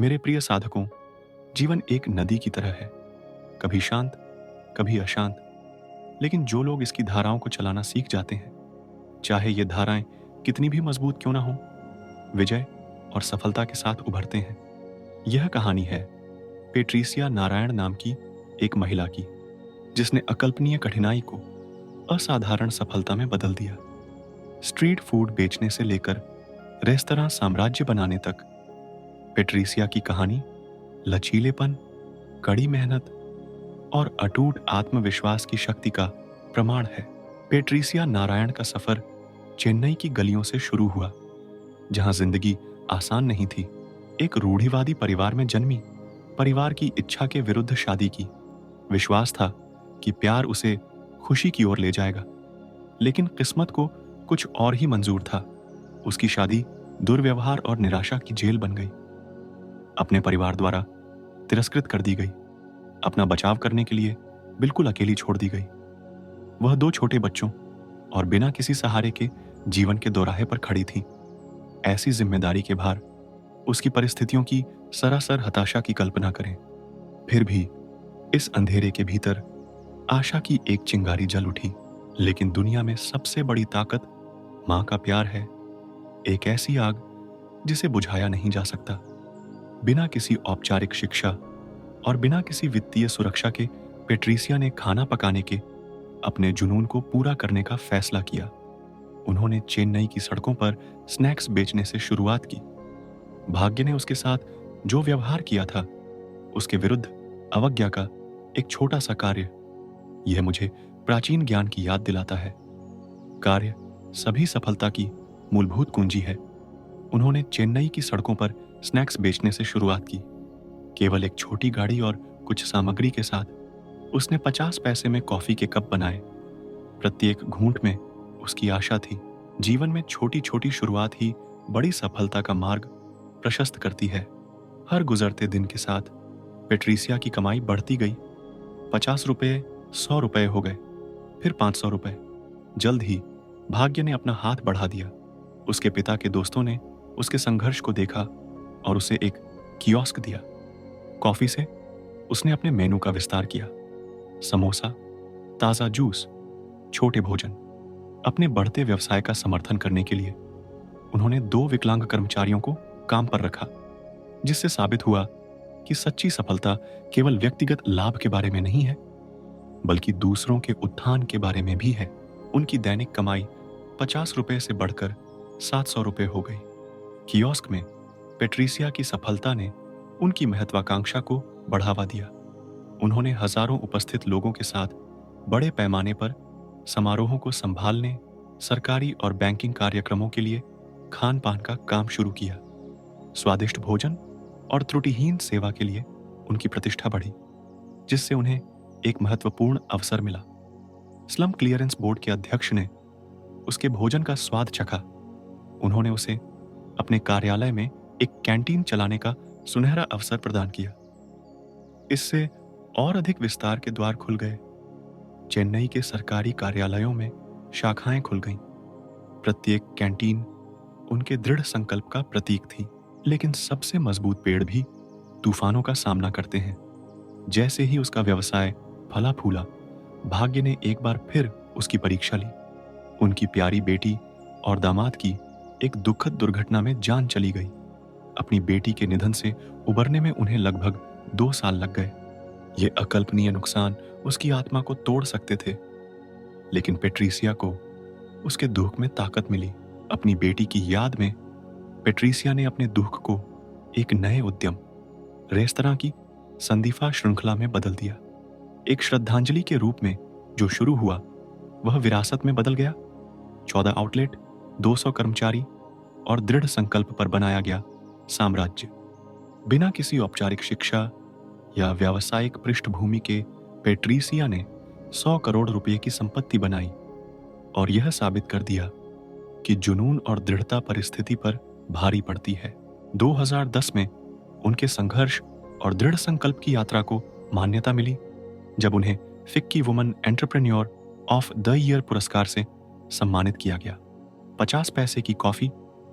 मेरे प्रिय साधकों, जीवन एक नदी की तरह है, कभी शांत, कभी अशांत। लेकिन जो लोग इसकी धाराओं को चलाना सीख जाते हैं, चाहे ये धाराएं कितनी भी मजबूत क्यों ना हो, विजय और सफलता के साथ उभरते हैं। यह कहानी है पेट्रिसिया नारायण नाम की एक महिला की, जिसने अकल्पनीय कठिनाई को असाधारण सफलता में बदल दिया। स्ट्रीट फूड बेचने से लेकर रेस्तरां साम्राज्य बनाने तक पेट्रिसिया की कहानी लचीलेपन, कड़ी मेहनत और अटूट आत्मविश्वास की शक्ति का प्रमाण है। पेट्रिसिया नारायण का सफर चेन्नई की गलियों से शुरू हुआ, जहां जिंदगी आसान नहीं थी। एक रूढ़िवादी परिवार में जन्मी, परिवार की इच्छा के विरुद्ध शादी की। विश्वास था कि प्यार उसे खुशी की ओर ले जाएगा, लेकिन किस्मत को कुछ और ही मंजूर था। उसकी शादी दुर्व्यवहार और निराशा की जेल बन गई। अपने परिवार द्वारा तिरस्कृत कर दी गई, अपना बचाव करने के लिए बिल्कुल अकेली छोड़ दी गई। वह 2 छोटे बच्चों और बिना किसी सहारे के जीवन के दोराहे पर खड़ी थी। ऐसी जिम्मेदारी के भार, उसकी परिस्थितियों की सरासर हताशा की कल्पना करें। फिर भी इस अंधेरे के भीतर आशा की एक चिंगारी जल उठी। लेकिन दुनिया में सबसे बड़ी ताकत मां का प्यार है, एक ऐसी आग जिसे बुझाया नहीं जा सकता। बिना किसी औपचारिक शिक्षा और बिना किसी वित्तीय सुरक्षा के पेट्रिसिया ने खाना पकाने के अपने जुनून को पूरा करने का फैसला किया। उन्होंने चेन्नई की सड़कों पर स्नैक्स बेचने से शुरुआत की। भाग्य ने उसके साथ जो व्यवहार किया था, उसके विरुद्ध अवज्ञा का एक छोटा सा कार्य, यह मुझे प्राचीन ज्ञान की याद दिलाता है। कार्य सभी सफलता की मूलभूत कुंजी है। उन्होंने चेन्नई की सड़कों पर स्नैक्स बेचने से शुरुआत की। केवल एक छोटी गाड़ी और कुछ सामग्री के साथ उसने 50 पैसे में कॉफी के कप बनाए। प्रत्येक घूंट में उसकी आशा थी। जीवन में छोटी छोटी शुरुआत ही बड़ी सफलता का मार्ग प्रशस्त करती है। हर गुजरते दिन के साथ पेट्रिसिया की कमाई बढ़ती गई। 50 रुपए 100 रुपए हो गए, फिर 500 रुपए। जल्द ही भाग्य ने अपना हाथ बढ़ा दिया। उसके पिता के दोस्तों ने उसके संघर्ष को देखा और उसे एक कियोस्क दिया। कॉफी से उसने अपने मेनू का विस्तार किया। समोसा, ताजा जूस, छोटे भोजन। अपने बढ़ते व्यवसाय का समर्थन करने के लिए उन्होंने 2 विकलांग कर्मचारियों को काम पर रखा, जिससे साबित हुआ कि सच्ची सफलता केवल व्यक्तिगत लाभ के बारे में नहीं है, बल्कि दूसरों के उत्थान के बारे में भी है। उनकी दैनिक कमाई 50 रुपए से बढ़कर 700 रुपए हो गई। कियोस्क में पेट्रिसिया की सफलता ने उनकी महत्वाकांक्षा को बढ़ावा दिया। उन्होंने हजारों उपस्थित लोगों के साथ बड़े पैमाने पर समारोहों को संभालने, सरकारी और बैंकिंग कार्यक्रमों के लिए खान पान का काम शुरू किया। स्वादिष्ट भोजन और त्रुटिहीन सेवा के लिए उनकी प्रतिष्ठा बढ़ी, जिससे उन्हें एक महत्वपूर्ण अवसर मिला। स्लम क्लियरेंस बोर्ड के अध्यक्ष ने उसके भोजन का स्वाद चखा। उन्होंने उसे अपने कार्यालय में एक कैंटीन चलाने का सुनहरा अवसर प्रदान किया। इससे और अधिक विस्तार के द्वार खुल गए। चेन्नई के सरकारी कार्यालयों में शाखाएं खुल गईं। प्रत्येक कैंटीन उनके दृढ़ संकल्प का प्रतीक थी। लेकिन सबसे मजबूत पेड़ भी तूफानों का सामना करते हैं। जैसे ही उसका व्यवसाय फला फूला, भाग्य ने एक बार फिर उसकी परीक्षा ली। उनकी प्यारी बेटी और दामाद की एक दुखद दुर्घटना में जान चली गई। अपनी बेटी के निधन से उबरने में उन्हें लगभग 2 साल लग गए। ये अकल्पनीय नुकसान उसकी आत्मा को तोड़ सकते थे, लेकिन पेट्रिसिया को उसके दुख में ताकत मिली। अपनी बेटी की याद में पेट्रिसिया ने अपने दुख को एक नए उद्यम, रेस्तरां की संदीफा श्रृंखला में बदल दिया। एक श्रद्धांजलि के रूप में जो शुरू हुआ, वह विरासत में बदल गया। 14 आउटलेट, 200 कर्मचारी और दृढ़ संकल्प पर बनाया गया साम्राज्य। बिना किसी औपचारिक शिक्षा या व्यावसायिक पृष्ठभूमि के पेट्रिसिया ने 100 करोड़ रुपए की संपत्ति बनाई और यह साबित कर दिया कि जुनून और दृढ़ता परिस्थिति पर भारी पड़ती है। 2010 में उनके संघर्ष और दृढ़ संकल्प की यात्रा को मान्यता मिली, जब उन्हें FICCI woman entrepreneur of the year पुरस्कार से सम्मानित किया गया। 50 पैसे की कॉफी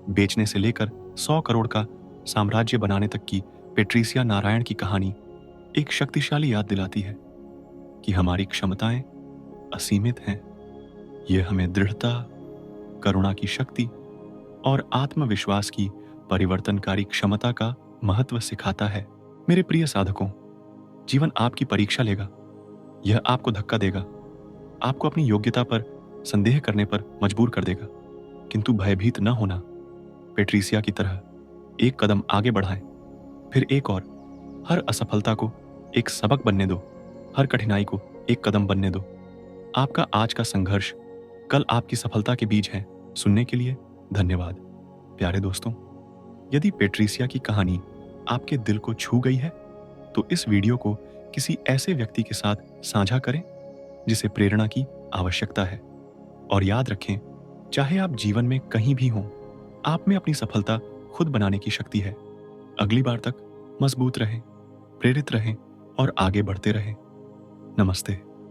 बेचने से लेकर 100 करोड़ का साम्राज्य बनाने तक की पेट्रिसिया नारायण की कहानी एक शक्तिशाली याद दिलाती है कि हमारी क्षमताएं असीमित हैं। यह हमें दृढ़ता, करुणा की शक्ति और आत्मविश्वास की परिवर्तनकारी क्षमता का महत्व सिखाता है। मेरे प्रिय साधकों, जीवन आपकी परीक्षा लेगा। यह आपको धक्का देगा, आपको अपनी योग्यता पर संदेह करने पर मजबूर कर देगा। किंतु भयभीत न होना, पेट्रिसिया की तरह एक कदम आगे बढ़ाएं, फिर एक और। हर असफलता को एक सबक बनने दो, हर कठिनाई को एक कदम बनने दो। आपका आज का संघर्ष कल आपकी सफलता के बीज है। सुनने के लिए धन्यवाद। प्यारे दोस्तों, यदि पेट्रिसिया की कहानी आपके दिल को छू गई है तो इस वीडियो को किसी ऐसे व्यक्ति के साथ साझा करें जिसे प्रेरणा की आवश्यकता है। और याद रखें, चाहे आप जीवन में कहीं भी हों, आप में अपनी सफलता खुद बनाने की शक्ति है। अगली बार तक मजबूत रहें, प्रेरित रहें और आगे बढ़ते रहें। नमस्ते।